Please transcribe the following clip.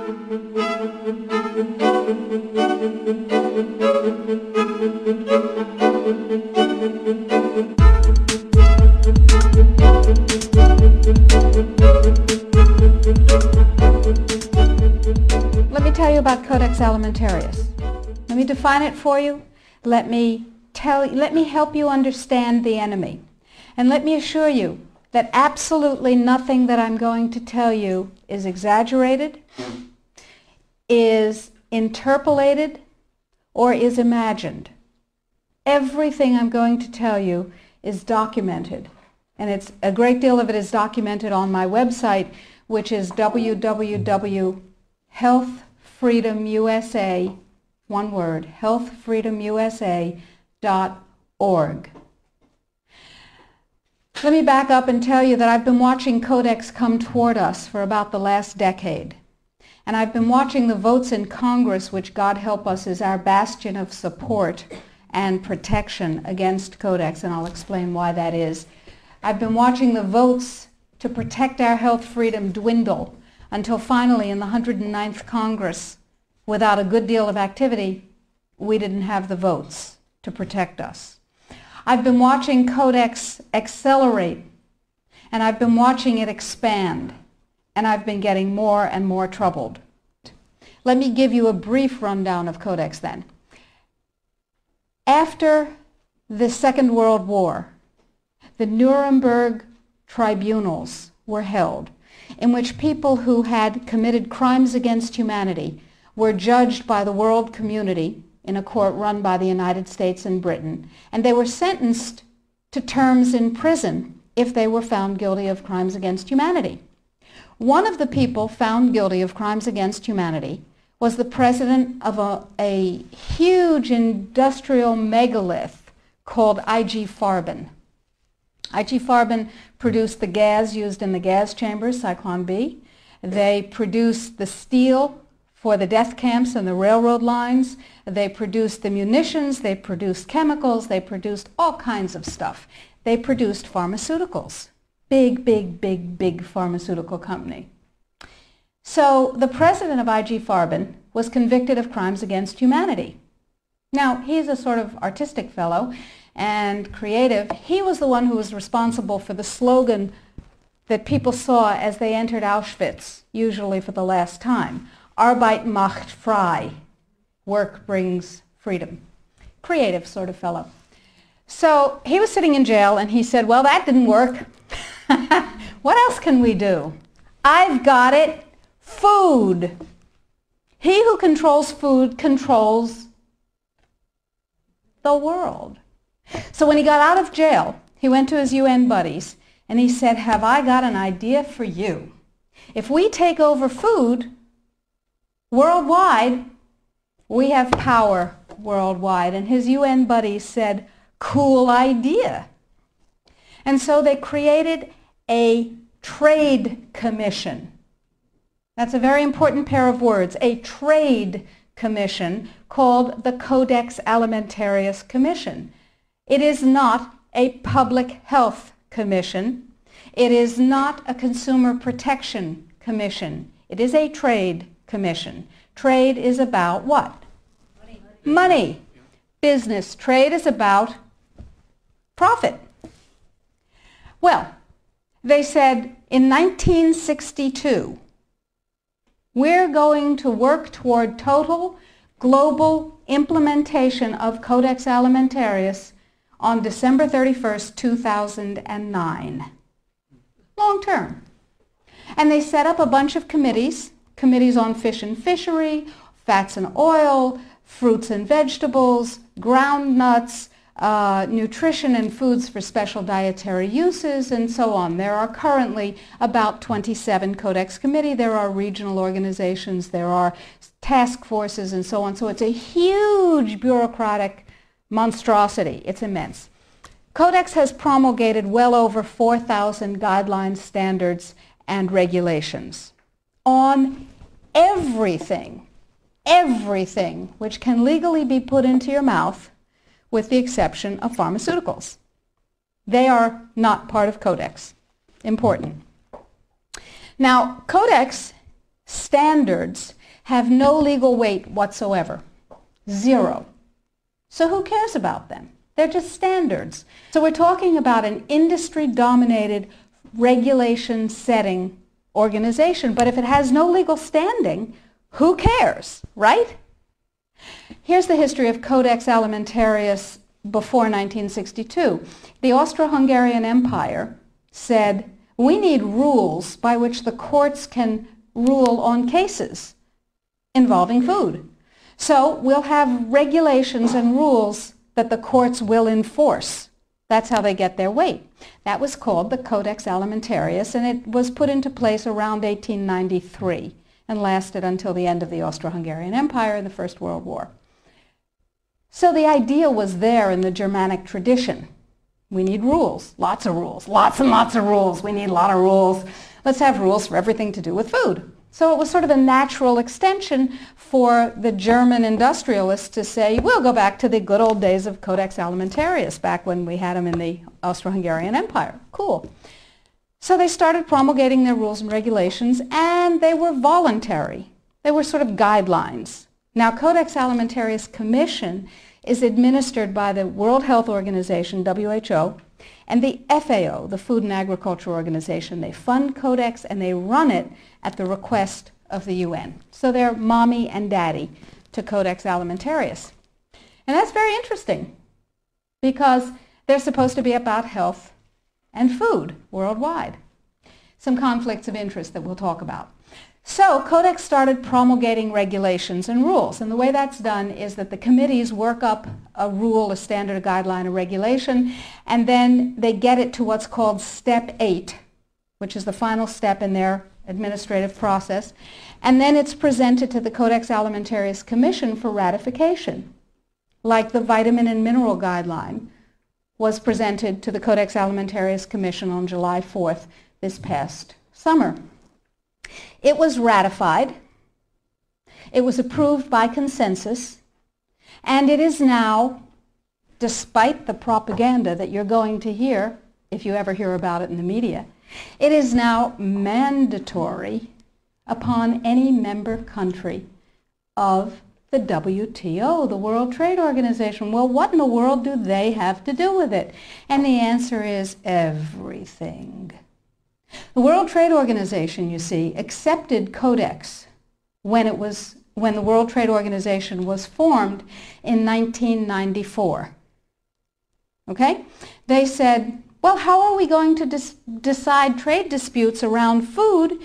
Let me tell you about Codex Alimentarius. Let me define it for you. Let me help you understand the enemy. And let me assure you that absolutely nothing that I'm going to tell you is exaggerated, is interpolated, or is imagined. Everything I'm going to tell you is documented. And a great deal of it is documented on my website, which is www.healthfreedomusa, one word, healthfreedomusa.org. Let me back up and tell you that I've been watching Codex come toward us for about the last decade. And I've been watching the votes in Congress, which, God help us, is our bastion of support and protection against Codex, and I'll explain why that is. I've been watching the votes to protect our health freedom dwindle until finally in the 109th Congress, without a good deal of activity, we didn't have the votes to protect us. I've been watching Codex accelerate, and I've been watching it expand, and I've been getting more and more troubled. Let me give you a brief rundown of Codex then. After the Second World War, the Nuremberg tribunals were held, in which people who had committed crimes against humanity were judged by the world community in a court run by the United States and Britain, and they were sentenced to terms in prison if they were found guilty of crimes against humanity. One of the people found guilty of crimes against humanity was the president of a huge industrial megalith called IG Farben. IG Farben produced the gas used in the gas chambers, Zyklon B. They produced the steel for the death camps and the railroad lines. They produced the munitions, they produced chemicals, they produced all kinds of stuff. They produced pharmaceuticals. Big, big, big, big pharmaceutical company. So the president of IG Farben was convicted of crimes against humanity. Now, he's a sort of artistic fellow and creative. He was the one who was responsible for the slogan that people saw as they entered Auschwitz, usually for the last time. Arbeit macht frei. Work brings freedom. Creative sort of fellow. So he was sitting in jail and he said, well, that didn't work. What else can we do? I've got it. Food. He who controls food controls the world. So when he got out of jail, he went to his UN buddies and he said, have I got an idea for you? If we take over food worldwide, we have power worldwide. And his UN buddies said, cool idea. And so they created a trade commission. That's a very important pair of words, a trade commission called the Codex Alimentarius Commission. It is not a public health commission. It is not a consumer protection commission. It is a trade commission. Trade is about what? Money. Business. Trade is about profit. Well, they said in 1962, we're going to work toward total global implementation of Codex Alimentarius on December 31st, 2009. Long term. And they set up a bunch of committees on fish and fishery, fats and oil, fruits and vegetables, ground nuts, nutrition and foods for special dietary uses, and so on. There are currently about 27 Codex committee. There are regional organizations. There are task forces and so on. So it's a huge bureaucratic monstrosity. It's immense. Codex has promulgated well over 4,000 guidelines, standards, and regulations on everything which can legally be put into your mouth, with the exception of pharmaceuticals. They are not part of Codex. Important. Now, Codex standards have no legal weight whatsoever. Zero. So who cares about them? They're just standards. So we're talking about an industry-dominated, regulation-setting organization, but if it has no legal standing, who cares, right? Here's the history of Codex Alimentarius before 1962. The Austro-Hungarian Empire said, we need rules by which the courts can rule on cases involving food. So we'll have regulations and rules that the courts will enforce. That's how they get their weight. That was called the Codex Alimentarius, and it was put into place around 1893 and lasted until the end of the Austro-Hungarian Empire in the First World War. So the idea was there in the Germanic tradition. We need rules, lots and lots of rules. We need a lot of rules. Let's have rules for everything to do with food. So it was sort of a natural extension for the German industrialists to say, we'll go back to the good old days of Codex Alimentarius, back when we had them in the Austro-Hungarian Empire. Cool. So they started promulgating their rules and regulations, and they were voluntary. They were sort of guidelines. Now, Codex Alimentarius Commission is administered by the World Health Organization, WHO, and the FAO, the Food and Agriculture Organization. They fund Codex and they run it at the request of the UN. So they're mommy and daddy to Codex Alimentarius. And that's very interesting because they're supposed to be about health and food worldwide. Some conflicts of interest that we'll talk about. So Codex started promulgating regulations and rules, and the way that's done is that the committees work up a rule, a standard, a guideline, a regulation, and then they get it to what's called Step 8, which is the final step in their administrative process, and then it's presented to the Codex Alimentarius Commission for ratification, like the vitamin and mineral guideline was presented to the Codex Alimentarius Commission on July 4th this past summer. It was ratified, it was approved by consensus, and it is now, despite the propaganda that you're going to hear, if you ever hear about it in the media, it is now mandatory upon any member country of the WTO, the World Trade Organization. Well, what in the world do they have to do with it? And the answer is everything. The World Trade Organization, you see, accepted Codex when the World Trade Organization was formed in 1994. Okay? They said, well, how are we going to decide trade disputes around food